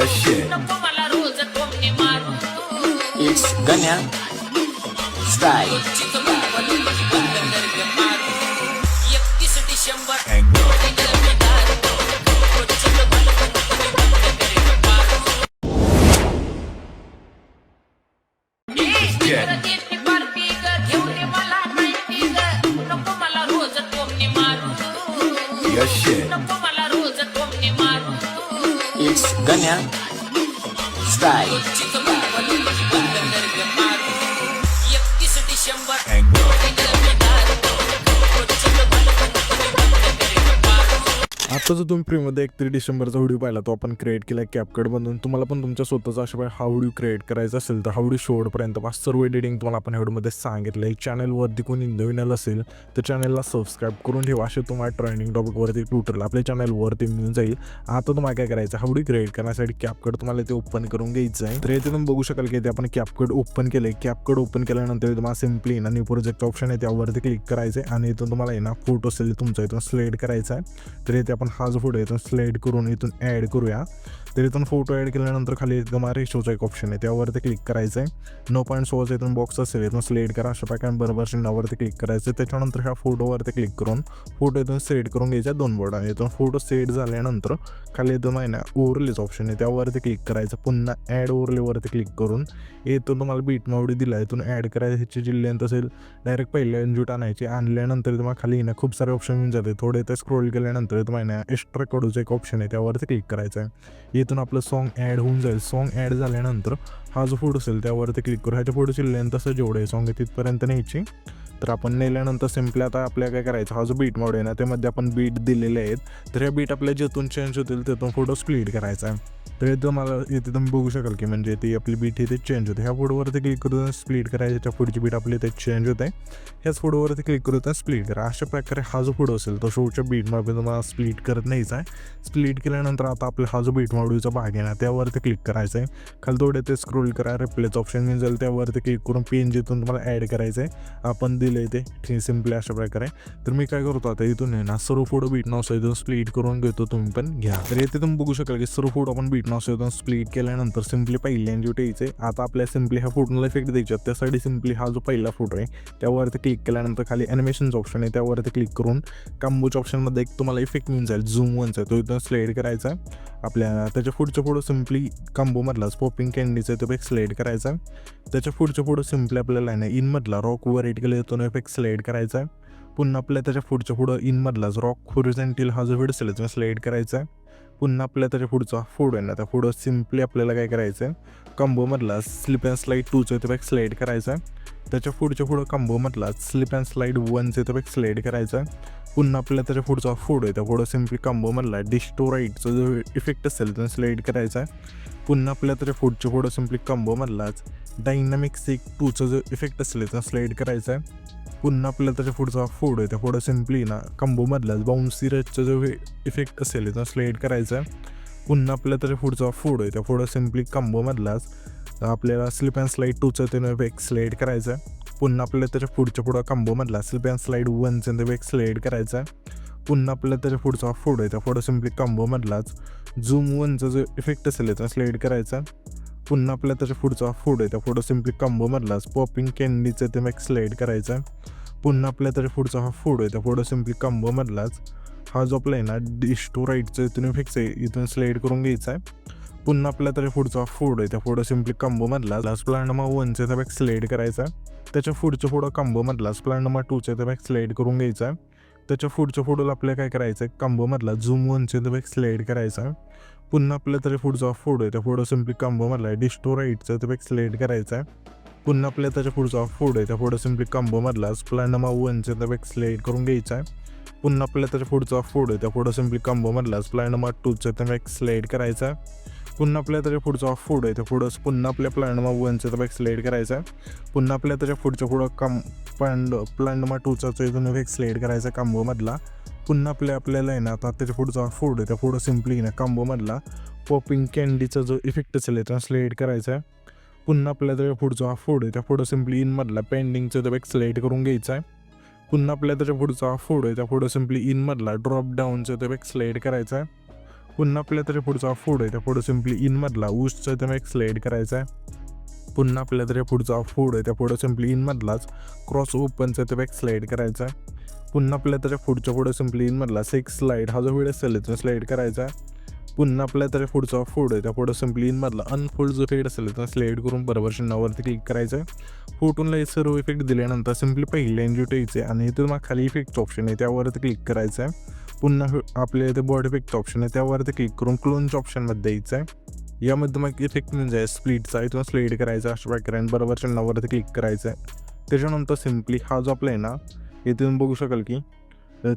your shit. It's Ganya Style. And go. Your shit. It's Ganya Style. And go. आता जर तुम्ही फ्रीमध्ये 31 डिसेंबरचा व्हिडिओ पाहिला तो आपण क्रिएट केला कॅपकटमधून. तुम्हाला पण तुमच्या स्वतःचा अशा हा व्हिडिओ क्रिएट करायचा असेल तर हा व्हिडिओ शेवटपर्यंत पहा. सर्व एडिटिंग तुम्हाला आपण व्हिडिओमध्ये सांगितलं आहे. चॅनलवरती कोणी नवीन असेल तर चॅनलला सबस्क्राईब करून ठेवा. असे तुम्हाला ट्रेंडिंग टॉपिकवरती ट्विटरला आपल्या चॅनलवरती मिळून जाईल. आता तुम्हाला काय करायचं, हा व्हिडिओ क्रिएट करण्यासाठी कॅपकट तुम्हाला ते ओपन करून घ्यायचं आहे. तर इथे तुम्ही बघू शकाल की ते आपण कॅपकट ओपन केलं आहे. कॅपकट ओपन केल्यानंतर तुम्हाला सिम्पली ना न्यू प्रोजेक्ट ऑप्शन आहे त्यावरती क्लिक करायचं आहे आणि इथून तुम्हाला ना फोटो असेल तुमचा इथून सिलेक्ट करायचा आहे. तर इथे आपण हा जो फोटो इथून सिलेक्ट करून इथून ॲड करूया. तर इथून फोटो ॲड केल्यानंतर खाली तुम्हाला रेशोचा एक ऑप्शन आहे त्यावरती क्लिक करायचं आहे. 9.6 इथून बॉक्स असेल इथून सिलेक्ट करा. अशा प्रकारे बरोबर चिन्हावरती क्लिक करायचं. त्याच्यानंतर ह्या फोटोवरती क्लिक करून फोटो इथून सेट करून घ्यायचा 2 बोर्ड आहे. इथून फोटो सेट झाल्यानंतर खाली इथून आहे ना ओव्हरलेच ऑप्शन आहे त्यावरती क्लिक करायचं. पुन्हा ॲड ओव्हरलेवरती क्लिक करून इथून तुम्हाला बीट मावडी दिला इथून ॲड करायचं. ह्याची जी लेंथ असेल डायरेक्ट पहिल्या इंजूट आणायची. आणल्यानंतर तुम्हाला खाली ना खूप सारे ऑप्शन मिळून जाते. थोडे ते स्क्रोल केल्यानंतर तुम्हाला एक्स्ट्रा कडूचं एक ऑप्शन आहे त्यावरती क्लिक करायचं आहे. इथून आपलं सॉन्ग ॲड होऊन जाईल. सॉन्ग ॲड झाल्यानंतर हा जो फोटो असेल त्यावरती क्लिक करू. ह्याच्या फोटोची लेंथ असं जेवढं आहे सॉन्ग आहे तिथपर्यंत न्यायची. तर आपण नेल्यानंतर सिम्पली आता आपल्याला काय करायचं, हा जो बीट मोड आहे ना त्यामध्ये आपण बीट दिलेले आहेत. तर ह्या बीट आपल्या जिथून चेंज होतील तिथून फोटो स्प्लिट करायचा आहे. तर इथं मला इथे तुम्ही बघू शकाल की म्हणजे ती आपली बीट इथे चेंज होते. ह्या फोटोवरती क्लिक करून स्प्लिट करायचं. त्या पुढची बीट आपली इथे चेंज होते. ह्याच फोटोवरती क्लिक करून स्प्लिट करा. अशा प्रकारे हा जो फोटो असेल तो शोच्या बीट मोडमध्ये तुम्हाला स्प्लिट करत न्यायचा आहे. स्प्लिट केल्यानंतर आता आपला हा जो बीट मोडचा भाग आहे ना त्यावरती क्लिक करायचं आहे. खाली थोडे ते स्क्रोल करा. रिप्लेच ऑप्शन मिळून जाईल त्यावरती क्लिक करून पेन जिथून तुम्हाला ॲड करायचं आहे आपण दिले ते सिम्पली अशा प्रकारे. तर मी काय करतो आता इथून आहे ना सर्व फोटो बीट नॉस इथून स्प्लिट करून घेतो. तुम्ही पण घ्या. तर इथे तुम्ही बघू शकाल की सर्व फोटो आपण बीट नॉस इथून स्प्लिट केल्यानंतर सिम्पली पहिल्यांदा यायचे. आता आपल्या सिम्पली ह्या फोटोला इफेक्ट द्यायचे. त्यासाठी सिम्पली हा जो पहिला फोटो आहे त्यावरती क्लिक केल्यानंतर खाली ॲनिमेशनचं ऑप्शन आहे त्यावरती क्लिक करून कांबोच्या ऑप्शनमध्ये एक तुम्हाला इफेक्ट मिळून जाईल झूम वनचा तो इथून सिलेक्ट करायचा आहे. आपल्या त्याच्या पुढच्या फोटो सिम्पली कांबोमधलाच पॉपिंग कॅन्डीचा तो एक सिलेक्ट करायचा आहे. त्याच्या पुढच्या फोटो सिम्पली आपल्याला आहे ना इनमधला रॉक वर रेट केला तो इफेक्ट सिलेक्ट करायचा आहे. पुन्हा आपल्या त्याच्या पुढच्या पुढं इनमधलाच रॉक होरिझॉन्टल हा जो व्हिडिओ असेल तो सिलेक्ट करायचा आहे. पुन्हा आपल्या त्याच्या पुढचा फोटो आहे ना त्या फोटो सिम्पली आपल्याला काय करायचं आहे कंबोमधला स्लिप अँड स्लाईड 2चा तो एक सिलेक्ट करायचा आहे. त्याच्या पुढच्या पुढं कंबोमधला स्लिप अँड स्लाईड 1चा तो एक सिलेक्ट करायचा आहे. पुन्हा आपल्या त्याच्या पुढचा फोटो आहे त्या फोटो सिम्पली कंबोमधला डिस्टोराईटचा जो इफेक्ट असेल तो सिलेक्ट करायचा आहे. पुन्हा आपल्या त्याच्या पुढच्या फोटो सिम्पली कंबोमधलाच डायनामिक सेक 2चा जो इफेक्ट असेल तो सिलेक्ट करायचा आहे. पुन्हा आपल्याला त्याच्या पुढचा फोटो आहे त्या फोटो सिम्पली ना कंबोमधलाच बाउन्सी रचचा जो इफेक्ट असेल तो सिलेक्ट करायचा आहे. पुन्हा आपल्याला त्याच्या पुढचा फोटो आहे त्या फोटो सिम्पली कंबोमधलाच आपल्याला स्लिप अँड स्लाईड 2चा ते इफेक्ट सिलेक्ट करायचा आहे. पुन्हा आपल्याला त्याच्या पुढच्या पुढं कंबोमधला स्लिप अँड स्लाईड 1चा ते इफेक्ट सिलेक्ट करायचा आहे. पुन्हा आपल्याला त्याच्या पुढचा फोटो आहे त्या फोटो सिम्पली कंबोमधलाच झूम 1चा जो इफेक्ट असेल तो सिलेक्ट करायचा. पुन्हा आपल्याला त्याच्या पुढचा फोटो आहे त्या फोटो सिम्पली कंबोमधलाच पॉपिंग कॅन्डीचा ते एक सिलेक्ट करायचा. पुन्हा आपल्या त्याच्या पुढचा हा फोटो आहे त्या फोटो सिम्पली कंबोमधलाच हा जो आपला आहे ना डिस्टोराईटचा इथून इफेक्ट आहे इथून सिलेक्ट करून घ्यायचा आहे. पुन्हा आपल्या त्याच्या पुढचा फोटो आहे त्या फोटो सिम्पली कंबोमधलाच प्लॅनमा 1चा तो एक सिलेक्ट करायचा. त्याच्या पुढच्या फोटो कंबोमधलाच प्लॅनमा 2चा तो एक सिलेक्ट करून घ्यायचा. त्याच्या पुढच्या फोटोला आपल्याला काय करायचं आहे कंबोमधला झूम 1चा तो एक सिलेक्ट करायचा. पुन्हा आपल्याला त्याच्या पुढचा फोटो आहे त्या फोटो सिम्पली कंबोमधला डिस्टोराईटचा तो एक सिलेक्ट करायचा आहे. पुन्हा आपल्या त्याच्या पुढचा फोटो आहे त्या फोटो सिम्पली कंबोमधलाच प्लॅनमा 1चा तो एक सिलेक्ट करून घ्यायचा आहे. पुन्हा आपल्याला त्याच्या पुढचा फोटो आहे त्या फोटो सिम्पली कंबोमधलाच प्लॅनमा 2चा तो एक सिलेक्ट करायचा. पुन्हा आपल्या त्याच्या पुढचा फोटो आहे त्या फोटो पुन्हा आपल्या प्लॅनमा 1चा तो एक सिलेक्ट करायचा. पुन्हा आपल्या त्याच्या पुढच्या पुढं प्लॅनमा 2चा तो इथून एक सिलेक्ट करायचा कंबोमधला. पुन्हा आपल्याला आहे ना आता त्याच्या पुढचा फोटो आहे त्या फोटो सिम्पली ना कंबोमधला पॉपिंग कॅन्डीचा जो इफेक्ट असेल तो सिलेक्ट करायचा. पुन्हा आपल्याला त्याच्या पुढचा फोटो आहे त्या फोटो सिम्पली इनमधला पेंडिंगचा तो एक सिलेक्ट करून घ्यायचा आहे. पुन्हा आपल्याला त्याच्या पुढचा फोटो आहे त्या फोटो सिम्पली इनमधला ड्रॉप डाऊनचा तो एक सिलेक्ट करायचा आहे. पुन्हा आपल्याला त्याच्या पुढचा फोटो आहे त्या फोटो सिम्पली इनमधला ऊसचा इथून एक स्लाईड करायचा आहे. पुन्हा आपल्याला त्याच्या पुढचा फोटो आहे त्या फोटो सिम्पली इनमधलाच क्रॉस ओपनचा इथं एक स्लाईड करायचा आहे. पुन्हा आपल्याला त्याच्या पुढच्या फोटो सिम्पली इनमधला सेक्स स्लाईड हा जो व्हिडिओ असेल इथून स्लाईड करायचा आहे. पुन्हा आपल्याला त्याच्या पुढचा फोटो आहे त्या फोटो सिम्पली इनमधला अनफोल्ड जो फेड असेल तर स्लाईड करून बरोबर चिन्हावरती क्लिक करायचं आहे. फोटोला हे सर्व इफेक्ट दिल्यानंतर सिम्पली पहिले एनजीटी यायचे आणि इथून मग खाली इफेक्टचं ऑप्शन आहे त्यावरती क्लिक करायचं आहे. पुन्हा आपल्या इथे बॉडी इफेक्टचं ऑप्शन आहे त्यावरती क्लिक करून क्लोनच्या ऑप्शनमध्ये द्यायचं आहे. यामध्ये मग इफेक्ट म्हणजे स्प्लिटचा इथून स्लाईड करायचा अशा प्रकारे बरोबर चिन्हावरती क्लिक करायचं आहे. त्याच्यानंतर सिम्पली हा जो आपला आहे ना इथून बघू शकाल की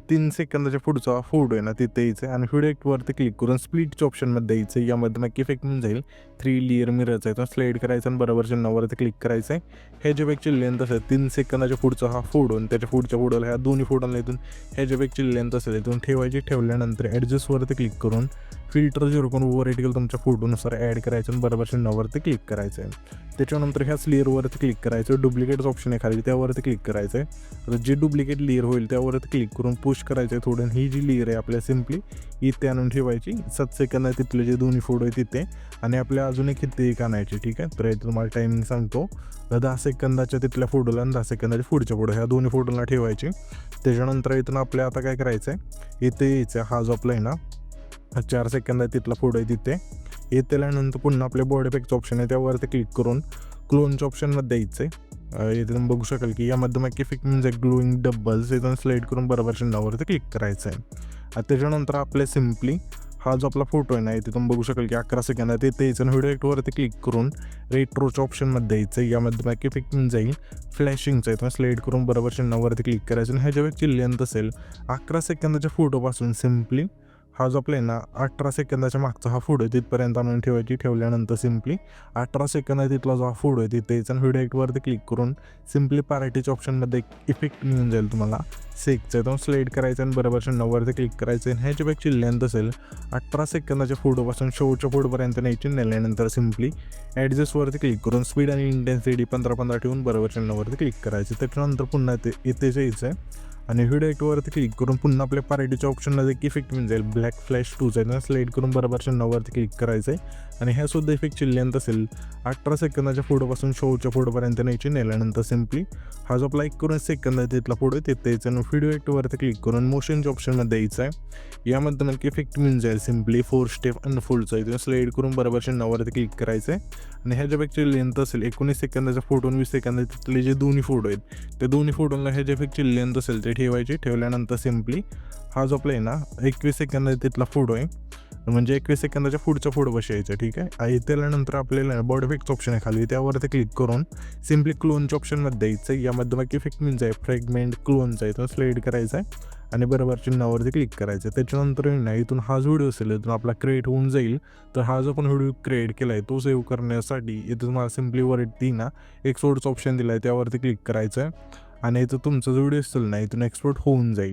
3 सेकंदाच्या पुढचा फोटो आहे ना तिथे यायचं आहे आणि व्हिडिओ वरती क्लिक करून स्प्लिटच्या ऑप्शनमध्ये द्यायचं आहे. यामध्ये मग इफेक्ट म्हणून जाईल 3 लेअर मिररचा आहे तो स्लाईड करायचा आणि बरोबर चिन्हावरती क्लिक करायचं आहे. ह्याच्यापेक्षा लेंथ असेल 3 सेकंदाच्या पुढचा हा फोटो आणि त्याच्या पुढच्या फोटोला ह्या दोन्ही फोटोला इथून ह्याच्यापेक्षा लेंथ असेल इथून ठेवायची. ठेवल्यानंतर ॲडजस्टवरती क्लिक करून फिल्टर 0 करून ओव्हर एडिकल तुमच्या फोटोनुसार ॲड करायचं आणि बरोबर चिन्हावरती क्लिक करायचं आहे. त्याच्यानंतर ह्याच लेअरवरती क्लिक करायचं डुप्लिकेटचं ऑप्शन आहे खाली त्यावरती क्लिक करायचं आहे. आता जे डुप्लिकेट लेअर होईल त्यावरती क्लिक करून पुश करायचं आहे थोडं. ही जी लेअर आहे आपल्या सिम्पली इथे आणून ठेवायची 7 सेकंद आहे तिथले जे दोन्ही फोटो आहे तिथे आणि आपल्या अजून एक इथे एक आणायचे. ठीक आहे तर तुम्हाला टायमिंग सांगतो 10 सेकंदाच्या तिथल्या फोटोला आणि 10 सेकंदाच्या पुढच्या फोटो ह्या दोन्ही फोटोला ठेवायचे. त्याच्यानंतर इथून आपल्या आता काय करायचं आहे इथे यायचं हा जो आपला आहे ना 4 सेकंद आहे तिथला फोटो आहे तिथे येते आल्यानंतर पुन्हा आपल्या बॉडी इफेक्टचं ऑप्शन आहे त्यावरती क्लिक करून क्लोनच्या ऑप्शनमध्ये द्यायचं आहे. इथून बघू शकाल की यामध्ये मग इफेक्ट म्हणजे ग्लोईंग डबल्स इथून स्लाईड करून बरोबर चिन्हावरती क्लिक करायचं आहे. त्याच्यानंतर आपले सिम्पली हा जो आपला फोटो आहे ना तिथून बघू शकाल की 11 सेकंद आहे तिथे यायचं व्हिडिओ एक्टवरती क्लिक करून रेट्रोच्या ऑप्शनमध्ये द्यायचं आहे. यामध्ये मग इफेक्ट म्हणून जाईल फ्लॅशिंगचं आहे स्लाईड करून बरोबर चिन्हावरती क्लिक करायचं आणि ह्याच्यापेक्षा लेंथ असेल 11 सेकंदाच्या फोटोपासून सिम्पली हा जो आपला आहे ना 18 सेकंदाच्या मागचा हा फोटो आहे तिथपर्यंत आणून ठेवायची. ठेवल्यानंतर सिम्पली 18 सेकंद आहे तिथला जो हा फोटो आहे तिथे यायचा आणि व्हिडिओ एक्टवरती क्लिक करून सिम्पली पार्टीच्या ऑप्शनमध्ये एक इफेक्ट मिळून जाईल तुम्हाला सेकचं आहे तो स्लाईड करायचं आणि बरोबर चिन्हावरती क्लिक करायचं आणि ह्याच्यापेक्षा लेंथ असेल 18 सेकंदाच्या फोटोपासून शेवटच्या फोटोपर्यंत न्यायची. नेल्यानंतर सिम्पली ॲडजस्टवरती क्लिक करून स्पीड आणि इंटेन्सिटी 15-15 ठेवून बरोबर चिन्हावरती क्लिक करायचं. त्याच्यानंतर पुन्हा इथेच यायचं आहे आणि व्हिडिओ एक्टवरती क्लिक करून पुन्हा आपल्या पार्टीच्या ऑप्शनमध्ये एक इफेक्ट मिळून जाईल ब्लॅक फ्लॅश 2 आहे स्लाईड करून बरोबर चिन्हावरती क्लिक करायचं आहे आणि ह्यासुद्धा इफेक्टची लेंथ असेल 18 सेकंदाच्या फोटोपासून शेवटच्या फोटोपर्यंत न्यायची. नेल्यानंतर सिम्पली हा जो आपला 19 सेकंद आहे तिथला फोटो आहे तिथे यायचं आणि व्हिडिओ एक्टवरती क्लिक करून मोशनच्या ऑप्शनमध्ये द्यायचं आहे. यामध्ये मग इफेक्ट मिळून जाईल सिम्पली 4 स्टेप अनफोल्डचा आहे स्लाईड करून बरोबर चिन्हावरती क्लिक करायचं आहे आणि ह्याच्यापेक्षा लेंथ असेल 19 सेकंदाचा फोटो आणि 20 सेकंद तिथले जे दोन्ही फोटो आहेत ते दोन्ही फोटोला ह्याच्या इफेक्टची लेंथ असेल ते ठेवायची. ठेवल्यानंतर सिम्पली हा जो आपला आहे ना 21 सेकंद तिथला फोटो आहे म्हणजे 21 सेकंदाच्या पुढचा फोटो बसायचा. ठीक आहे त्यानंतर आपल्याला बॉडी इफेक्टचं ऑप्शन आहे खाली त्यावरती क्लिक करून सिम्पली क्लोनच्या ऑप्शनमध्ये द्यायचं आहे. यामध्ये मग इफेक्ट म्हणजे आहे फ्रॅगमेंट क्लोनचा आहे तो स्लाईड करायचा आहे आणि बरोबर चिन्हावरती क्लिक करायचं. त्याच्यानंतर नाही इथून हा जो व्हिडिओ असेल इथून आपला क्रिएट होऊन जाईल. तर हा जो पण व्हिडिओ क्रिएट केला आहे तो सेव्ह करण्यासाठी इथं तुम्हाला सिम्पली वरती ना एक्सपोर्टचं ऑप्शन दिलं आहे त्यावरती क्लिक करायचं आहे आणि इथं तुमचा जो व्हिडिओ असेल ना इथून एक्सपोर्ट होऊन जाईल.